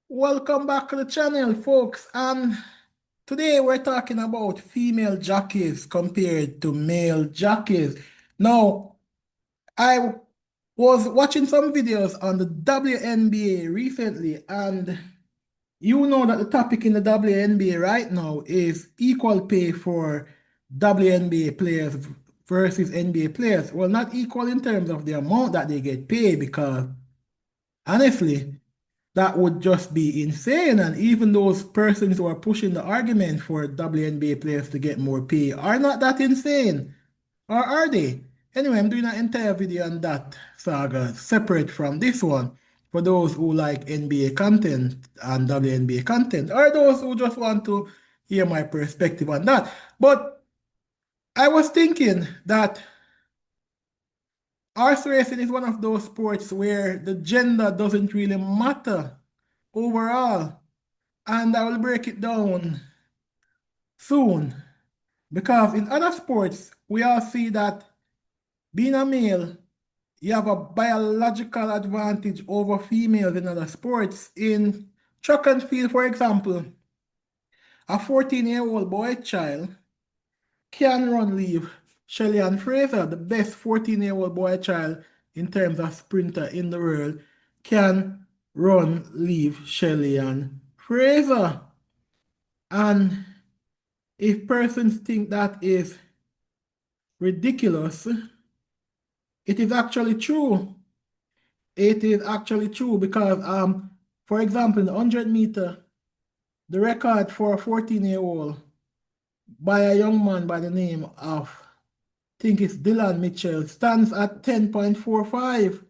Welcome back to the channel, folks. And today we're talking about female jockeys compared to male jockeys. Now, I was watching some videos on the WNBA recently, and you know that the topic in the WNBA right now is equal pay for WNBA players versus NBA players. Well, not equal in terms of the amount that they get paid, because honestly, that would just be insane. And even those persons who are pushing the argument for WNBA players to get more pay are not that insane. Or are they? Anyway, I'm doing an entire video on that saga separate from this one for those who like NBA content and WNBA content, or those who just want to hear my perspective on that. But I was thinking that horse racing is one of those sports where the gender doesn't really matter overall. And I will break it down soon. Because in other sports, we all see that being a male, you have a biological advantage over females in other sports. In track and field, for example, a 14-year-old boy child can run leave Shelly-Ann Fraser, the best 14-year-old boy child in terms of sprinter in the world, can run leave Shelly-Ann Fraser. And if persons think that is ridiculous, it is actually true. It is actually true because, for example, in the 100 meter, the record for a 14-year-old by a young man by the name of, I think it's Dylan Mitchell, stands at 10.45.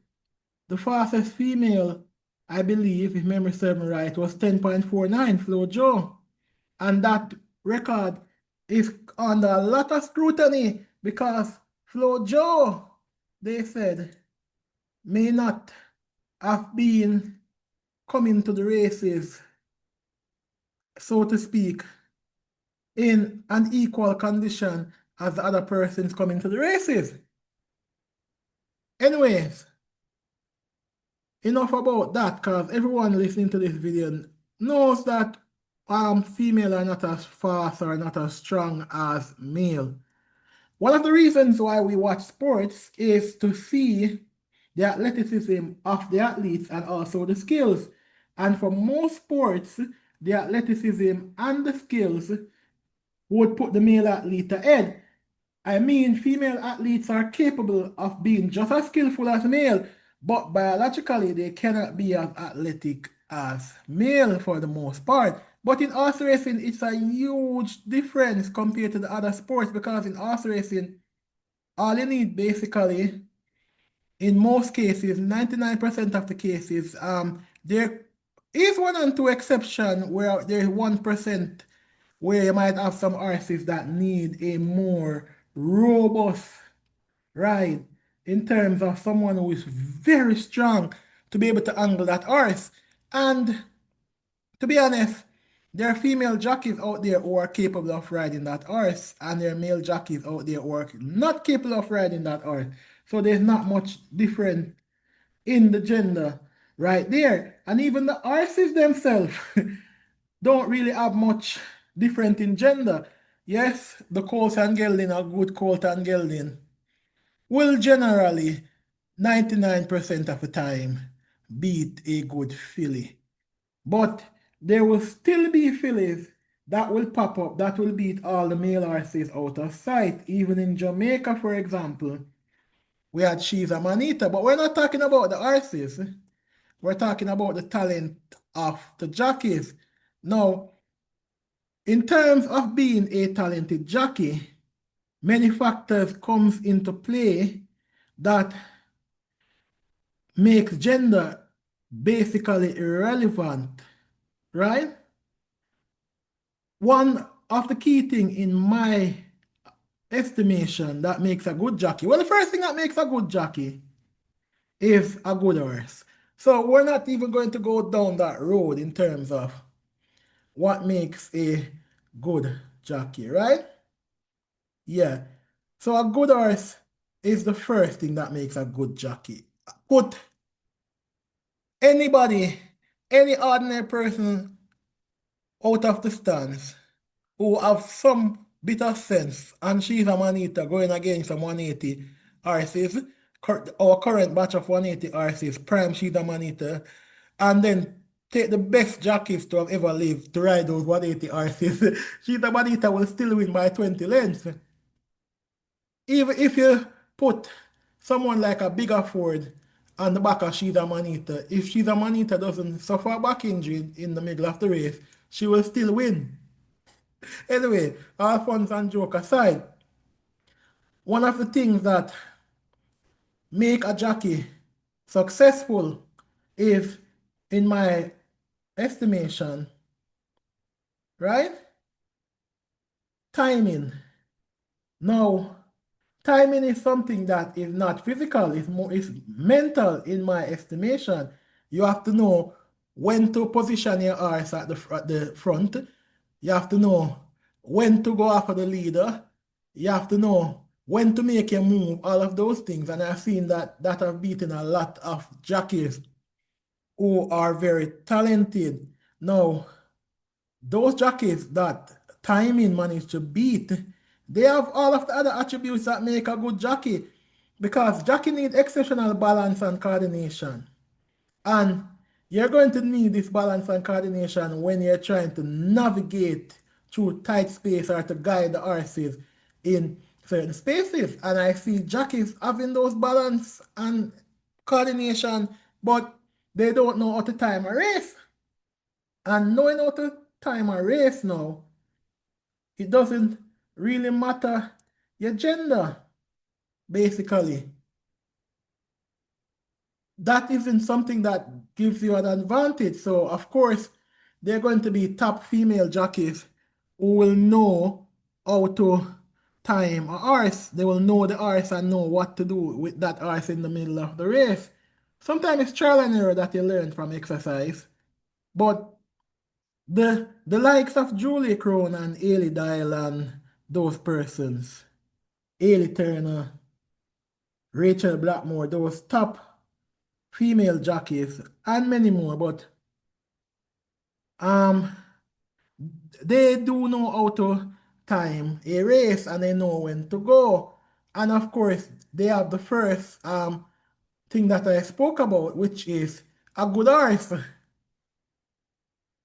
The fastest female, I believe, if memory serves me right, was 10.49, Flo Jo. And that record is under a lot of scrutiny because Flo Jo, they said, may not have been coming to the races, so to speak, in an equal condition as the other persons coming to the races. Anyways, enough about that, because everyone listening to this video knows that female are not as fast or not as strong as male. One of the reasons why we watch sports is to see the athleticism of the athletes and also the skills. And for most sports, the athleticism and the skills would put the male athlete ahead. I mean, female athletes are capable of being just as skillful as male, but biologically they cannot be as athletic as male for the most part. But in horse racing, it's a huge difference compared to the other sports, because in horse racing, all you need basically, in most cases, 99% of the cases, there is one and two exception where there's 1% where you might have some horses that need a more robust ride in terms of someone who is very strong to be able to angle that horse. And to be honest, there are female jockeys out there who are capable of riding that horse, and there are male jockeys out there who are not capable of riding that horse. So there's not much difference in the gender right there. And even the horses themselves don't really have much different in gender. Yes, the colt and gelding, a good colt and gelding, will generally 99% of the time beat a good filly. But there will still be fillies that will pop up that will beat all the male horses out of sight. Even in Jamaica, for example, we had Shiva Manita, but we're not talking about the horses. We're talking about the talent of the jockeys. Now, in terms of being a talented jockey, many factors comes into play that makes gender basically irrelevant, right? One of the key thing in my estimation that makes a good jockey, well, the first thing that makes a good jockey is a good horse. So we're not even going to go down that road in terms of what makes a good jockey, right? Yeah. So a good horse is the first thing that makes a good jockey. Put anybody Any ordinary person out of the stands who have some bit of sense, and she's a man-eater going against some 180 horses, our current batch of 180 horses, prime she's a man-eater, and then take the best jockeys to have ever lived to ride those 180 horses. She's a man-eater will still win by 20 lengths. Even if you put someone like a bigger Ford on the back of She's a Man-Eater, if She's a Man-Eater doesn't suffer a back injury in the middle of the race, she will still win. Anyway, all fun and joke aside, one of the things that make a jockey successful is, in my estimation, right? Timing. Now, timing is something that is not physical, it's mental in my estimation. You have to know when to position your horse at the front. You have to know when to go after the leader. You have to know when to make a move, all of those things. And I've seen that have beaten a lot of jockeys who are very talented. Now, those jockeys that timing managed to beat, they have all of the other attributes that make a good jockey, because jockey need exceptional balance and coordination. And you're going to need this balance and coordination when you're trying to navigate through tight space or to guide the horses in certain spaces. And I see jockeys having those balance and coordination, but they don't know how to time a race. And knowing how to time a race now, it doesn't really matter your gender, basically. That isn't something that gives you an advantage. So, of course, they're going to be top female jockeys who will know how to time a horse. They will know the horse and know what to do with that horse in the middle of the race. Sometimes it's trial and error that you learn from exercise, but the likes of Julie Crone and Ailey Dial and those persons, Ailey Turner, Rachel Blackmore, those top female jockeys, and many more, but um they do know how to time a race and they know when to go. And of course, they have the first thing that I spoke about, which is a good horse.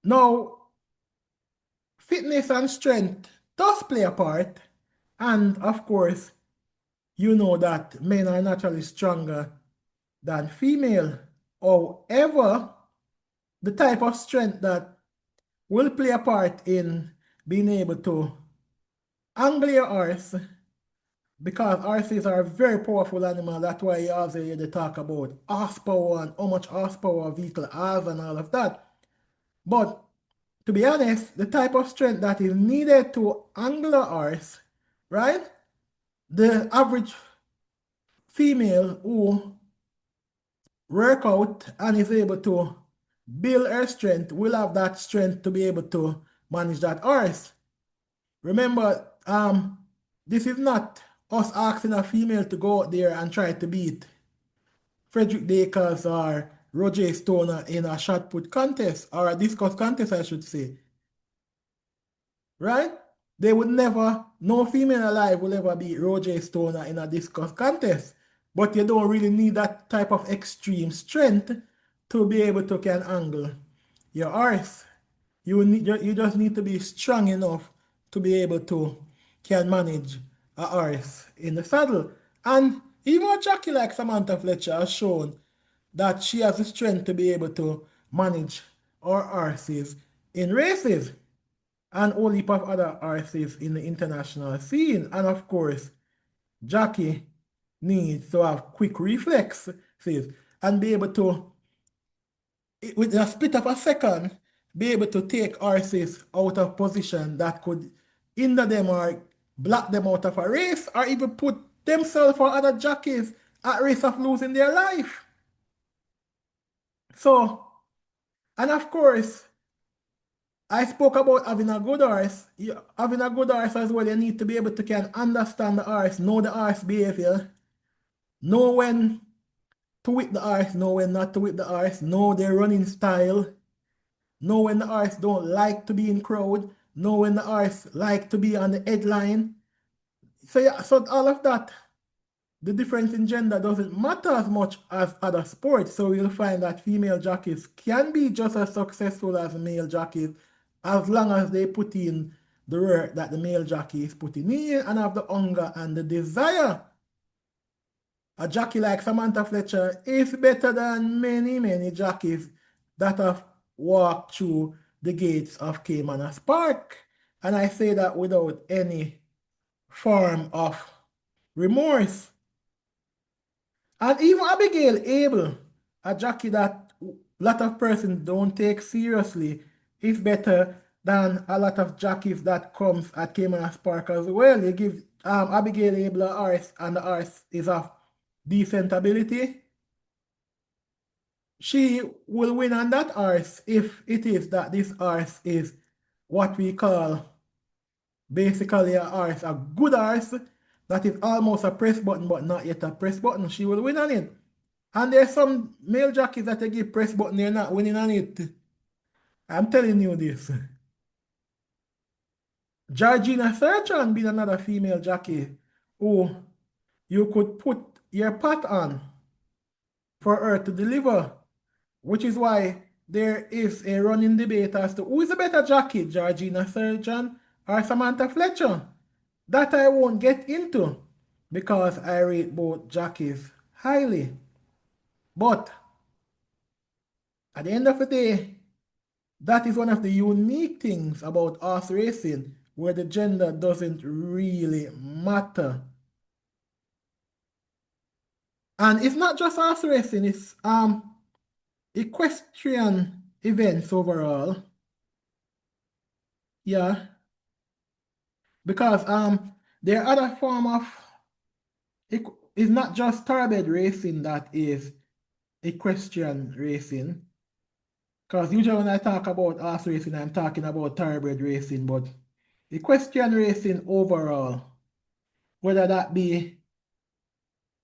Now, fitness and strength does play a part, and of course, you know that men are naturally stronger than female. However, the type of strength that will play a part in being able to angle your horse, because horses are a very powerful animal. That's why you also hear they talk about horsepower and how much horsepower a vehicle has and all of that. But to be honest, the type of strength that is needed to angle a horse, right? The average female who work out and is able to build her strength will have that strength to be able to manage that horse. Remember, this is not us asking a female to go out there and try to beat Frederick Dakers or Roger Stoner in a shot put contest or a discus contest, I should say. Right? They would never, no female alive will ever beat Roger Stoner in a discus contest. But you don't really need that type of extreme strength to be able to can angle your horse. You just need to be strong enough to be able to can manage a horse in the saddle. And even a jockey like Samantha Fletcher has shown that she has the strength to be able to manage our horses in races and a whole heap of other horses in the international scene. And of course, jockey needs to have quick reflexes and be able to, with a split of a second, be able to take horses out of position that could hinder them or block them out of a race or even put themselves or other jockeys at risk of losing their life. So, and of course, I spoke about having a good horse. Having a good horse as well, you need to be able to can understand the horse, know the horse behavior, know when to whip the horse, know when not to whip the horse, know their running style, know when the horse don't like to be in crowd, know when the horse like to be on the headline. So yeah, so all of that, the difference in gender doesn't matter as much as other sports. So you'll find that female jockeys can be just as successful as male jockeys as long as they put in the work that the male jockey is putting in and have the hunger and the desire. A jockey like Samantha Fletcher is better than many, many jockeys that have walked through the gates of Caymanas Park. And I say that without any form of remorse. And even Abigail Abel, a jockey that a lot of persons don't take seriously, is better than a lot of jockeys that comes at Caymanas Park as well. You give Abigail Abel a horse and the horse is of decent ability, she will win on that horse if it is that this horse is what we call basically a horse, a good horse that is almost a press button but not yet a press button. She will win on it. And there's some male jockeys that they give press button, they're not winning on it. I'm telling you this. Georgina Sertran being another female jockey who you could put your pot on for her to deliver, which is why there is a running debate as to who is the better jockey, Georgina Sertran or Samantha Fletcher. That I won't get into because I rate both jockeys highly. But at the end of the day, that is one of the unique things about horse racing where the gender doesn't really matter. And it's not just horse racing, it's equestrian events overall. Yeah. Because there are other form of it's not just thoroughbred racing that is equestrian racing. Because usually when I talk about horse racing, I'm talking about thoroughbred racing, but equestrian racing overall, whether that be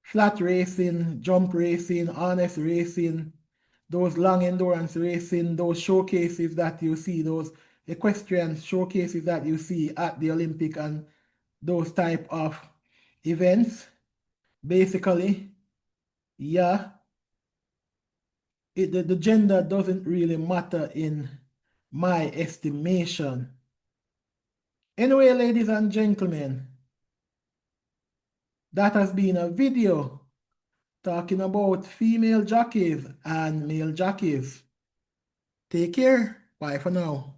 flat racing, jump racing, harness racing, those long endurance racing, those showcases that you see, those equestrian showcases that you see at the Olympic and those type of events, basically, yeah, the gender doesn't really matter in my estimation. Anyway, ladies and gentlemen, that has been a video talking about female jockeys and male jockeys. Take care. Bye for now.